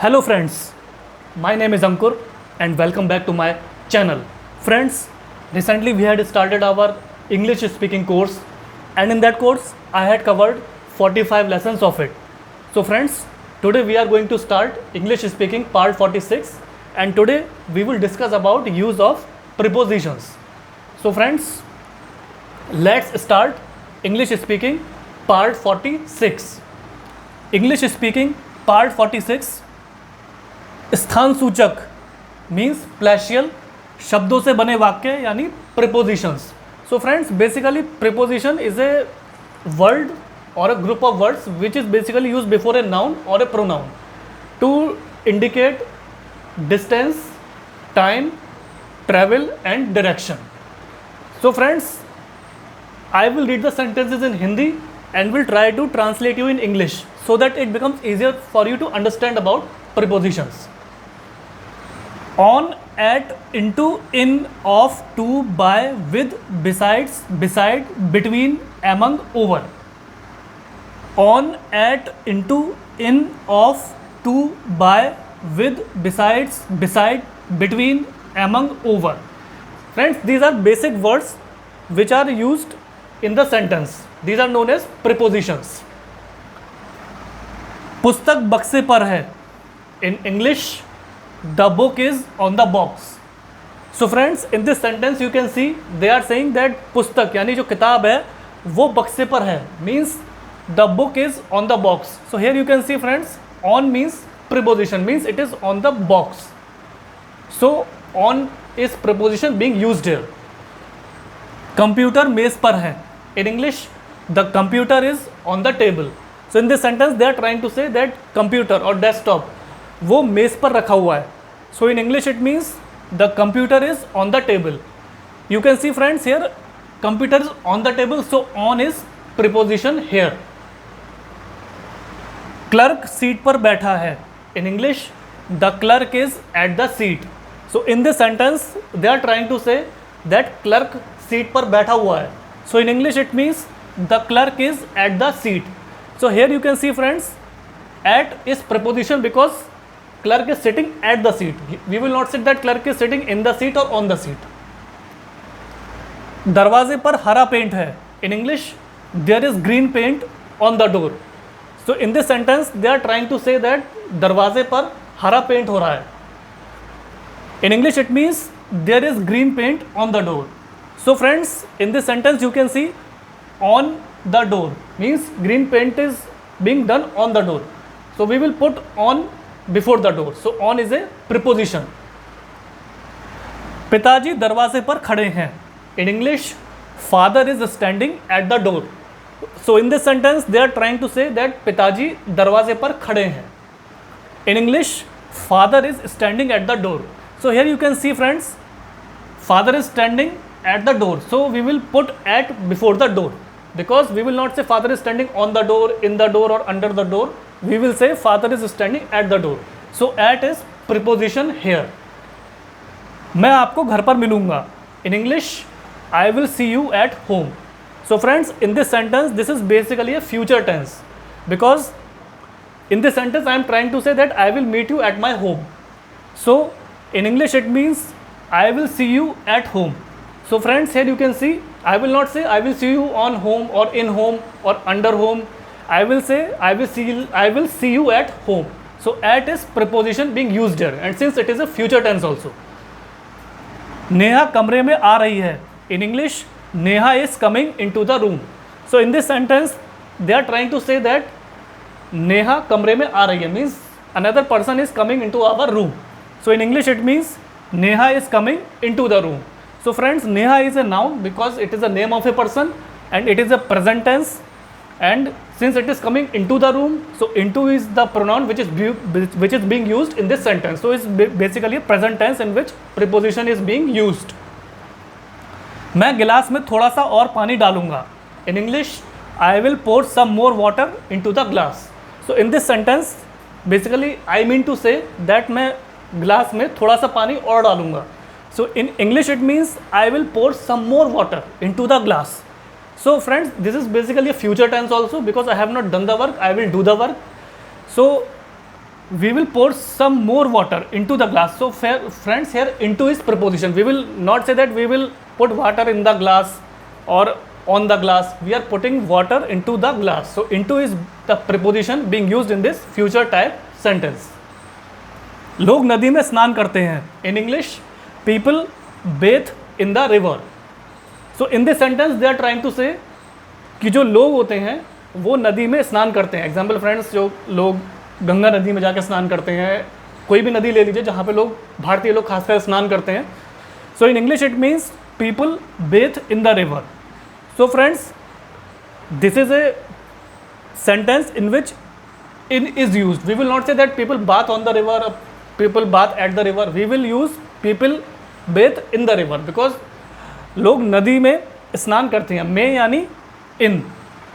Hello friends, my name is Ankur and welcome back to my channel. Friends, recently we had started our English speaking course and in that course I had covered 45 lessons of it. So friends, today we are going to start English speaking part 46 and today we will discuss about use of prepositions. So friends, let's start English speaking part 46. English speaking part 46 स्थान सूचक means प्लेशियल शब्दों से बने वाक्य यानी prepositions. So friends, basically preposition is a word or a group of words which is basically use before a noun or a pronoun to indicate distance, time, travel and direction. So friends, I will read the sentences in Hindi and will try to translate you in English so that it becomes easier for you to understand about prepositions. On, at, into, in, of, to, by, with, besides, beside, between, among, over. On, at, into, in, of, to, by, with, besides, beside, between, among, over. Friends, these are basic words which are used in the sentence. These are known as prepositions. पुस्तक बक्से पर है. In English, the book is on the box. So friends, in this sentence you can see they are saying that पुस्तक यानी जो किताब है वो बक्से पर है, means the book is on the box. So here you can see friends, on means preposition, means it is on the box. So on is preposition being used here. Computer मेज पर है. In English, the computer is on the table. So in this sentence they are trying to say that computer or desktop वो मेज पर रखा हुआ है. So in English it means the computer is on the table. You can see friends here, computer is on the table, so on is preposition here. Clerk seat पर बैठा है. In English, the clerk is at the seat. So in this sentence they are trying to say that clerk seat पर बैठा हुआ है. So in English it means the clerk is at the seat. So here you can see friends, at is preposition because clerk is sitting at the seat. We will not say that clerk is sitting in the seat or on the seat. दरवाजे पर हरा paint है. In English, there is green paint on the door. So in this sentence they are trying to say that दरवाजे पर हरा paint हो रहा है. In English it means there is green paint on the door. So friends, in this sentence you can see on the door means green paint is being done on the door. So we will put on before the door. So on is a preposition. पिताजी दरवाजे पर खड़े हैं. In English, father is standing at the door. So in this sentence they are trying to say that पिताजी दरवाजे पर खड़े हैं. In English, father is standing at the door. So here you can see friends, father is standing at the door. So we will put at before the door because we will not say father is standing on the door, in the door or under the door. We will say father is standing at the door. So at is preposition here. मैं आपको घर पर मिलूंगा. In English, I will see you at home. So friends, in this sentence this is basically a future tense because in this sentence I am trying to say that I will meet you at my home. So in English it means I will see you at home. So friends, here you can see I will not say I will see you on home or in home or under home. I will say I will see you at home. So at is preposition being used here and since it is a future tense also. Neha कमरे में आ रही है. In English, Neha is coming into the room. So in this sentence they are trying to say that Neha कमरे में आ रही है means another person is coming into our room. So in English it means Neha is coming into the room. So friends, Neha is a noun because it is a name of a person and it is a present tense and since it is coming into the room, so into is the pronoun which is being used in this sentence. So it's basically a present tense in which preposition is being used. मैं गिलास में थोड़ा सा और पानी डालूंगा. In English, I will pour some more water into the glass. So in this sentence basically I mean to say that मैं गिलास में थोड़ा सा पानी और डालूंगा. So in English it means I will pour some more water into the glass. So friends, this is basically a future tense also because I have not done the work, I will do the work. So we will pour some more water into the glass. So friends, here into is preposition. We will not say that we will put water in the glass or on the glass. We are putting water into the glass. So into is the preposition being used in this future type sentence. लोग नदी में स्नान करते हैं. In English, people bathe in the river. So in this sentence they are trying to say कि जो लोग होते हैं वो नदी में स्नान करते हैं. एग्जाम्पल फ्रेंड्स, जो लोग गंगा नदी में जाकर स्नान करते हैं, कोई भी नदी ले लीजिए जहाँ पे लोग, भारतीय लोग खासकर स्नान करते हैं. So in English it means people bathe in the river. So friends, this is a sentence in which in is use. We will not say that people bath on the river, people bath at the river. We will use people bathe in the river because लोग नदी में स्नान करते हैं. में यानी इन.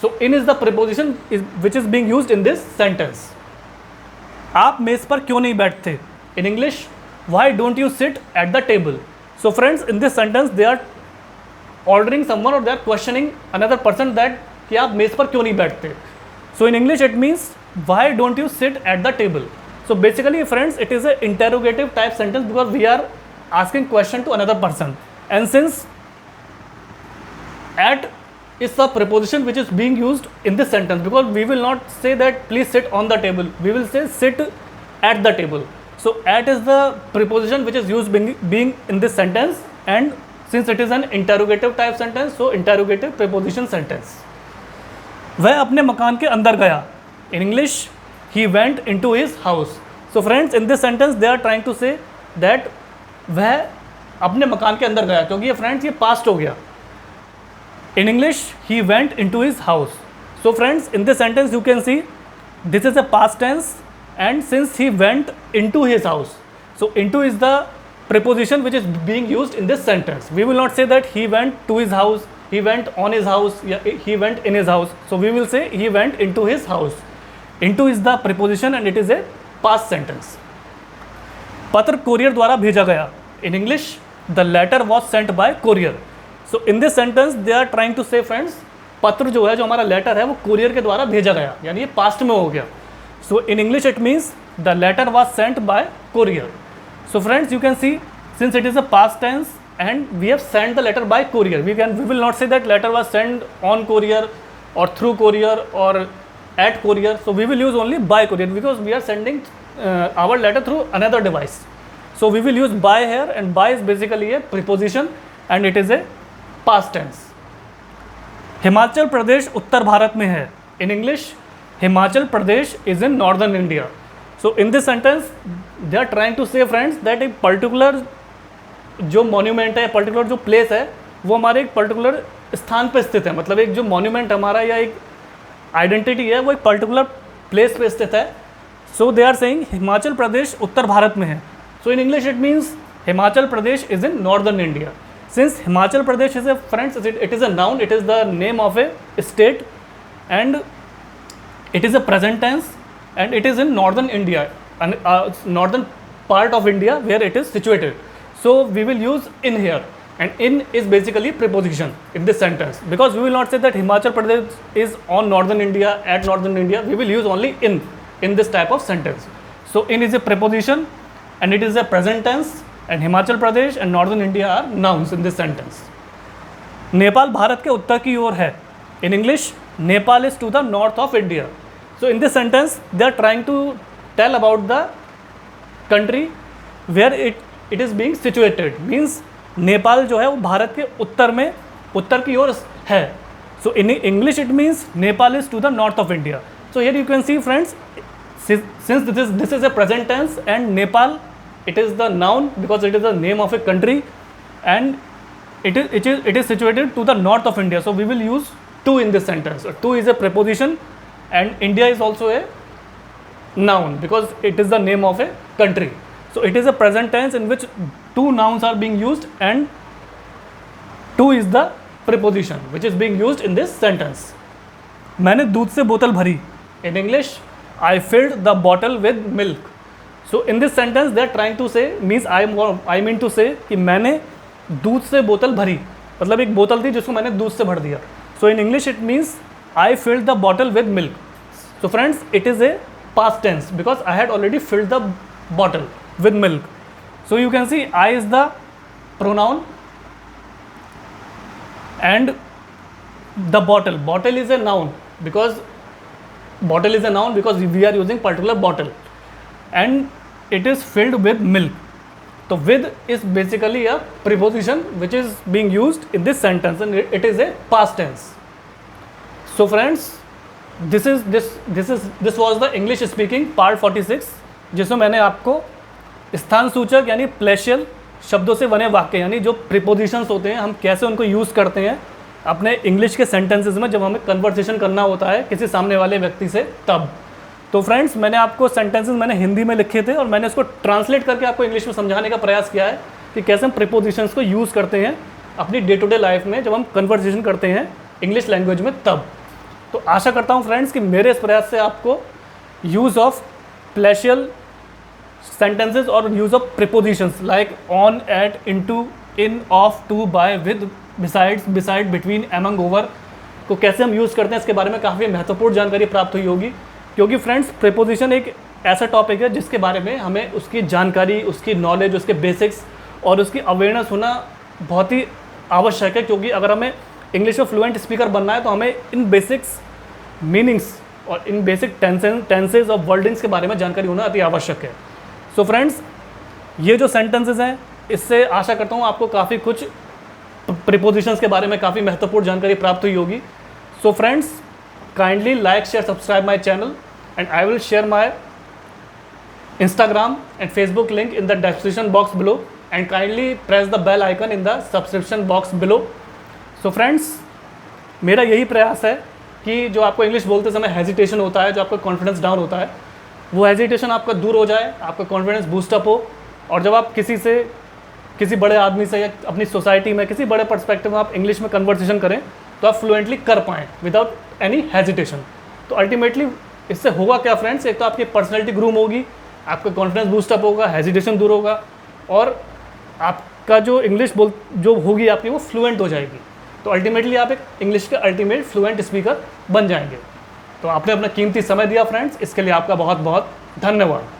So in is the preposition which is being used in this sentence. आप मेज पर क्यों नहीं बैठते? In English, why don't you sit at the table? So friends, in this sentence they are ordering someone or they are questioning another person that कि आप मेज पर क्यों नहीं बैठते? So in English it means why don't you sit at the table? So basically friends, it is a interrogative type sentence because we are asking question to another person, and since at is the preposition which is being used in this sentence, because we will not say that please sit on the table, we will say sit at the table. So at is the preposition which is used being in this sentence, and since it is an interrogative type sentence, so interrogative preposition sentence. वह अपने मकान के अंदर गया. In English, he went into his house. So friends, in this sentence they are trying to say that वह अपने मकान के अंदर गया, क्योंकि ये फ्रेंड्स ये पास्ट हो गया. In English, he went into his house. So friends, in this sentence you can see this is a past tense, and since he went into his house, so into is the preposition which is being used in this sentence. We will not say that he went to his house, he went on his house, he went in his house. So we will say he went into his house. Into is the preposition and it is a past sentence. पत्र courier द्वारा भेजा गया. In English, the letter was sent by courier. So in this sentence they are trying to say friends, पत्र जो है, जो हमारा letter है, वो कुरियर के द्वारा भेजा गया, यानी ये पास्ट में हो गया. So in English it means the letter was sent by courier. So friends, you can see since it is a past tense and we have sent the letter by courier, we will not say that letter was sent on courier or through courier or at courier. So we will use only by courier because we are sending our letter through another device. So we will use by here, and by is basically a preposition and it is a past tense. Himachal Pradesh उत्तर भारत में है. In English, Himachal Pradesh is in northern India. So in this sentence they are trying to say friends that एक particular जो monument है, particular जो place है, वो हमारे एक पर्टिकुलर स्थान पे स्थित है. मतलब एक जो मॉन्यूमेंट हमारा या एक आइडेंटिटी है वो एक पर्टिकुलर प्लेस पे स्थित है. So they are saying Himachal Pradesh उत्तर भारत में है. So in English it means Himachal Pradesh is in northern India. Since Himachal Pradesh is a friends, it is a noun, it is the name of a state, and it is a present tense, and it is in northern India, and northern part of India where it is situated. So we will use in here, and in is basically preposition in this sentence, because we will not say that Himachal Pradesh is on northern India, at northern India. We will use only in this type of sentence. So in is a preposition, and it is a present tense. And Himachal Pradesh and Northern India are nouns in this sentence. Nepal Bharat के उत्तर की ओर है. In English, Nepal is to the north of India. So in this sentence, they are trying to tell about the country where it is being situated. Means Nepal जो है वो भारत के उत्तर में, उत्तर की ओर है. So in English it means Nepal is to the north of India. So here you can see friends, since this is a present tense and Nepal, it is the noun because it is the name of a country, and it is situated to the north of India. So we will use to in this sentence. To is a preposition, and India is also a noun because it is the name of a country. So it is a present tense in which two nouns are being used, and to is the preposition which is being used in this sentence. मैंने दूध से बोतल भरी. In English, I filled the bottle with milk. So in this sentence they are trying to say, means I mean to say कि मैंने दूध से बोतल भरी, मतलब एक बोतल थी जिसको मैंने दूध से भर दिया. So in English it means I filled the bottle with milk. So friends, it is a past tense because I had already filled the bottle with milk. So you can see I is the pronoun and the bottle is a noun because we are using particular bottle and it is filled with milk. So with is basically a preposition which is being used in this sentence and it is a past tense. So friends, this was the English speaking part 46 जिसमें मैंने आपको स्थान सूचक यानी प्लेशियल शब्दों से बने वाक्य यानी जो प्रीपोजिशंस होते हैं हम कैसे उनको यूज़ करते हैं अपने इंग्लिश के सेंटेंसेस में जब हमें कन्वर्सेशन करना होता है किसी सामने वाले व्यक्ति से तब। तो फ्रेंड्स, मैंने आपको सेंटेंसेस मैंने हिंदी में लिखे थे और मैंने उसको ट्रांसलेट करके आपको इंग्लिश में समझाने का प्रयास किया है कि कैसे हम प्रीपोजिशंस को यूज़ करते हैं अपनी डे टू डे लाइफ में जब हम कन्वर्सेशन करते हैं इंग्लिश लैंग्वेज में तब। तो आशा करता हूँ फ्रेंड्स कि मेरे इस प्रयास से आपको यूज़ ऑफ प्लेशियल sentences और use of prepositions like on, at, into, in, of, to, by, with, besides, beside, between, among, over को कैसे हम यूज़ करते हैं इसके बारे में काफ़ी महत्वपूर्ण जानकारी प्राप्त हुई होगी क्योंकि फ्रेंड्स प्रीपोजिशन एक ऐसा टॉपिक है जिसके बारे में हमें उसकी जानकारी, उसकी नॉलेज, उसके बेसिक्स और उसकी अवेयरनेस होना बहुत ही आवश्यक है क्योंकि अगर हमें इंग्लिश में फ्लुएंट स्पीकर बनना है तो हमें इन बेसिक्स मीनिंग्स और इन बेसिक टेंसेज और वर्डिंग्स के बारे में जानकारी होना अति आवश्यक है। सो फ्रेंड्स, ये जो सेंटेंसेस हैं इससे आशा करता हूँ आपको काफ़ी कुछ प्रीपोजिशंस के बारे में काफ़ी महत्वपूर्ण जानकारी प्राप्त हुई होगी। So friends, kindly like, share, subscribe my channel and I will share my Instagram and Facebook link in the description box below and kindly press the bell icon in the subscription box below. So friends, मेरा यही प्रयास है कि जो आपको English बोलते समय hesitation होता है, जो आपका कॉन्फिडेंस डाउन होता है, वो हेजिटेशन आपका दूर हो जाए, आपका कॉन्फिडेंस बूस्टअप हो और जब आप किसी बड़े आदमी से या अपनी सोसाइटी में किसी बड़े पर्सपेक्टिव में आप इंग्लिश में कन्वर्सेशन करें तो आप फ्लुएंटली कर पाएँ विदाउट एनी हेजिटेशन। तो अल्टीमेटली इससे होगा क्या फ्रेंड्स, एक तो आपकी पर्सनैलिटी ग्रूम होगी, आपका कॉन्फिडेंस बूस्टअप होगा, हेजिटेशन दूर होगा और आपका जो इंग्लिश जो होगी आपकी वो फ्लुएंट हो जाएगी। तो अल्टीमेटली आप एक इंग्लिश के अल्टीमेट फ्लुएंट स्पीकर बन जाएंगे। तो आपने अपना कीमती समय दिया फ्रेंड्स, इसके लिए आपका बहुत बहुत धन्यवाद।